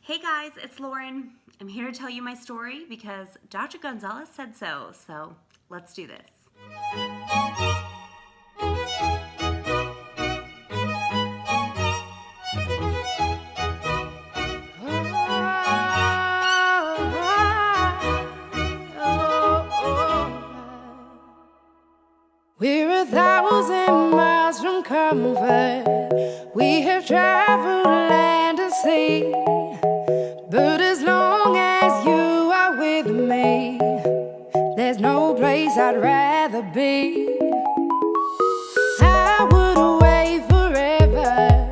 Hey guys, it's Lauren. I'm here to tell you my story because Dr. Gonzalez said so. So let's do this. We're 1,000 miles from comfort. We have traveled land and sea. But as long as you are with me, there's no place I'd rather be. I would away forever,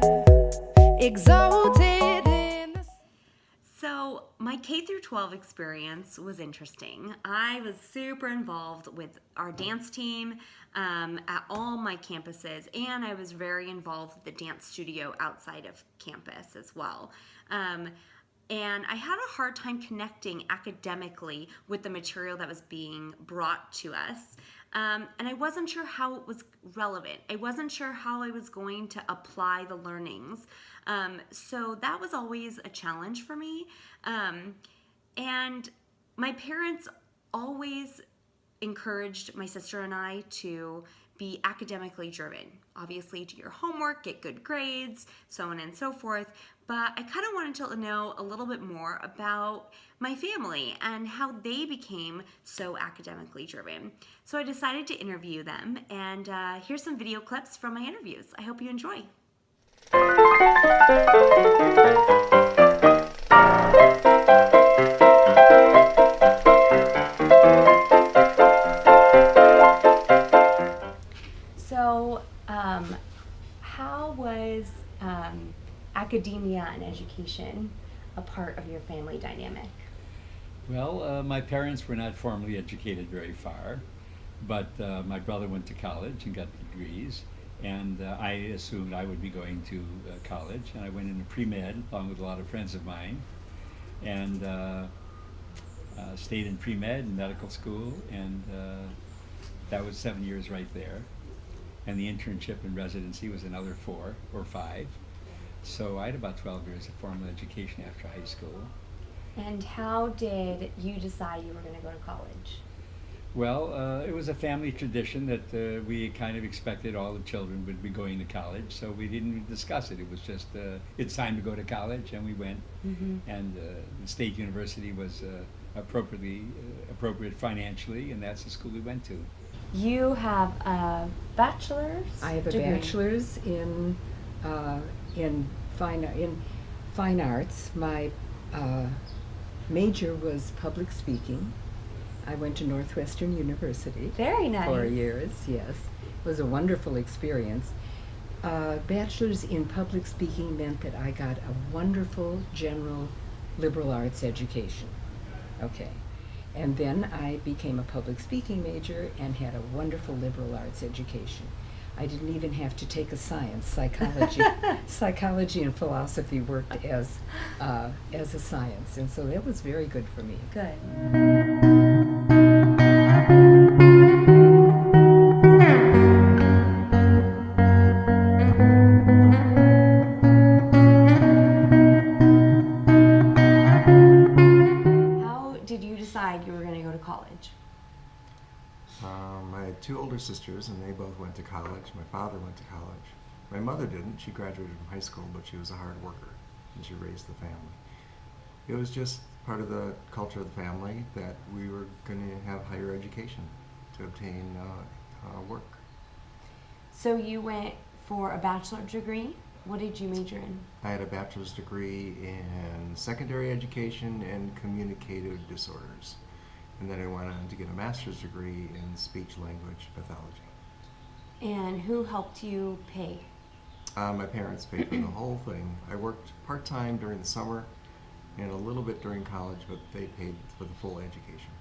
exalted in the... So my K through 12 experience was interesting. I was super involved with our dance team at all my campuses, and I was very involved with the dance studio outside of campus as well. And I had a hard time connecting academically with the material that was being brought to us. And I wasn't sure how it was relevant. I wasn't sure how I was going to apply the learnings. So that was always a challenge for me. And my parents always encouraged my sister and I to be academically driven. Obviously, do your homework, get good grades, so on and so forth. But I kind of wanted to know a little bit more about my family and how they became so academically driven. So I decided to interview them, and here's some video clips from my interviews. I hope you enjoy. So, how was academia and education a part of your family dynamic? Well, my parents were not formally educated very far, but my brother went to college and got degrees, and I assumed I would be going to college, and I went into pre-med along with a lot of friends of mine, and stayed in pre-med and medical school, and that was 7 years right there. And the internship and residency was another 4 or 5. So I had about 12 years of formal education after high school. And how did you decide you were going to go to college? Well, it was a family tradition that we kind of expected all the children would be going to college, so we didn't even discuss it. It was just, it's time to go to college, and we went. Mm-hmm. And the State University was appropriate financially, and that's the school we went to. You have a bachelor's I have a degree. bachelor's in fine arts. My major was public speaking. I went to Northwestern University Very nice. 4 years. Yes, it was a wonderful experience. Bachelor's in public speaking meant that I got a wonderful general liberal arts education. Okay. And then I became a public speaking major and had a wonderful liberal arts education. I didn't even have to take a science. Psychology and philosophy worked as a science, and so that was very good for me. Good. How did you decide you were going to go to college? I had 2 older sisters, and they both went to college. My father went to college. My mother didn't. She graduated from high school, but she was a hard worker, and she raised the family. It was just part of the culture of the family that we were going to have higher education to obtain work. So you went for a bachelor's degree. What did you major in? I had a bachelor's degree in secondary education and communicative disorders. And then I went on to get a master's degree in speech-language pathology. And who helped you pay? My parents paid for the whole thing. I worked part-time during the summer and a little bit during college, but they paid for the full education.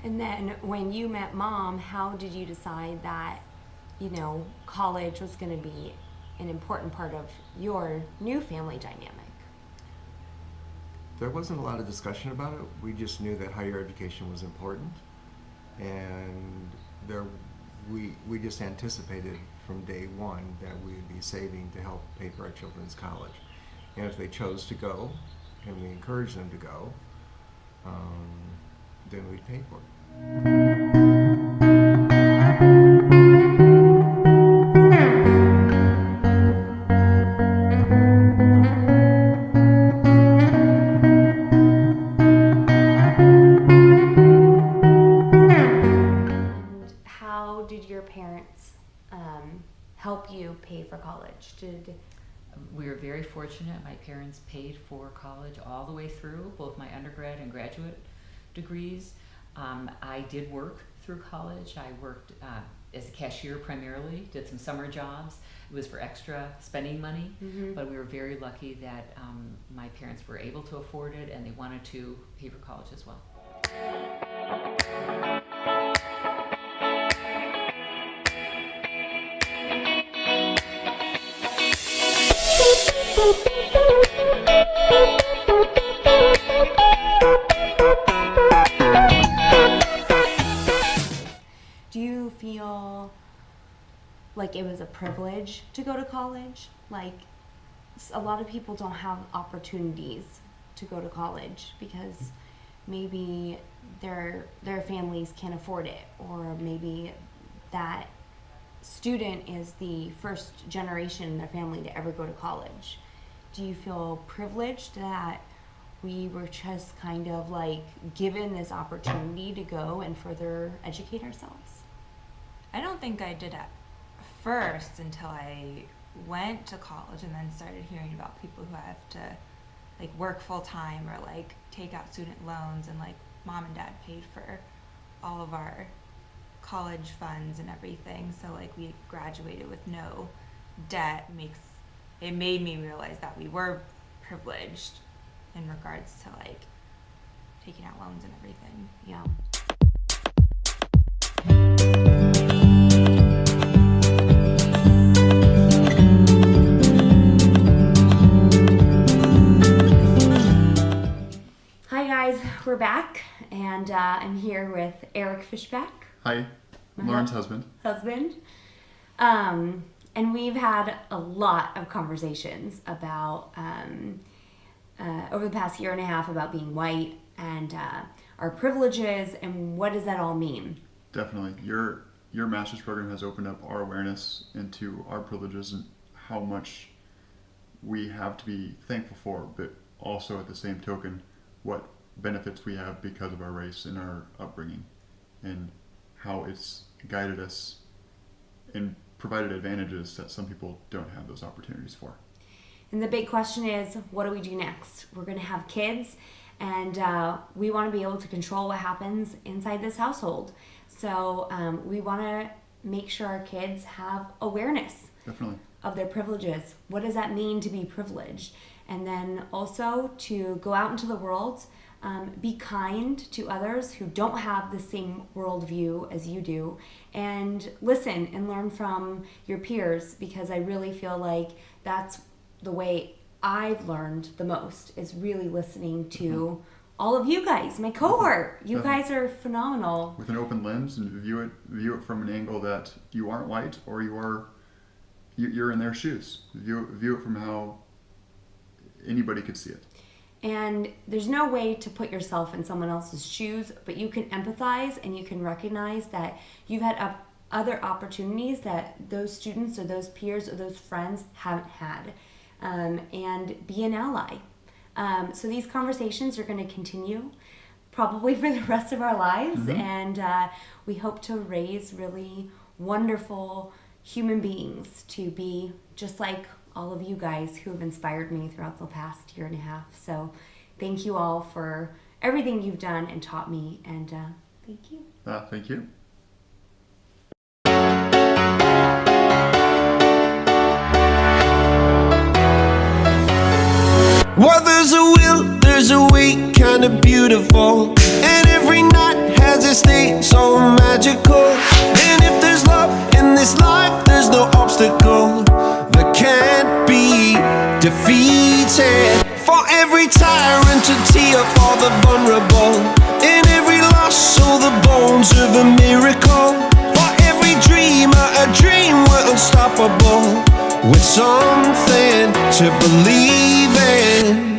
And then when you met Mom, how did you decide that, college was going to be an important part of your new family dynamic? There wasn't a lot of discussion about it. We just knew that higher education was important, and we just anticipated from day one that we would be saving to help pay for our children's college. And if they chose to go, and we encouraged them to go, then we'd pay for it. How did your parents help you pay for college? We were very fortunate. My parents paid for college all the way through, both my undergrad and graduate degrees. I did work through college. I worked as a cashier primarily, did some summer jobs. It was for extra spending money, but we were very lucky that my parents were able to afford it, and they wanted to pay for college as well. Do you feel like it was a privilege to go to college? Like, a lot of people don't have opportunities to go to college because maybe their families can't afford it, or maybe that student is the first generation in their family to ever go to college. Do you feel privileged that we were just kind of like given this opportunity to go and further educate ourselves? I don't think I did at first until I went to college and then started hearing about people who have to like work full time or like take out student loans, and like mom and dad paid for all of our college funds and everything. So like we graduated with no debt. It made me realize that we were privileged in regards to like taking out loans and everything. Yeah. Hi guys, we're back, and I'm here with Eric Fishback, Hi, Lauren's husband. And we've had a lot of conversations about over the past year and a half about being white and our privileges and what does that all mean. Definitely. Your master's program has opened up our awareness into our privileges and how much we have to be thankful for, but also at the same token, what benefits we have because of our race and our upbringing, and how it's guided us and provided advantages that some people don't have those opportunities for. And the big question is, what do we do next? We're going to have kids, and we want to be able to control what happens inside this household. So we want to make sure our kids have awareness Definitely. of their privileges. What does that mean to be privileged? And then also to go out into the world, be kind to others who don't have the same worldview as you do, and listen and learn from your peers, because I really feel like that's the way I've learned the most, is really listening to all of you guys, my cohort. You guys are phenomenal. With an open lens, and view it from an angle that you aren't white or you're in their shoes. View it from how anybody could see it. And there's no way to put yourself in someone else's shoes, but you can empathize and you can recognize that you've had other opportunities that those students or those peers or those friends haven't had, and be an ally. So these conversations are going to continue probably for the rest of our lives, and we hope to raise really wonderful human beings to be just like all of you guys who have inspired me throughout the past year and a half. So thank you all for everything you've done and taught me, and thank you. Thank you. Well, there's a will, there's a way, kinda beautiful, and every night has its day so magical. And if there's love in this life, there's no obstacle that can't be defeated. For every tyrant, a tear for the vulnerable. In every loss, so the bones of a miracle. For every dreamer, a dream we're unstoppable, with something to believe in.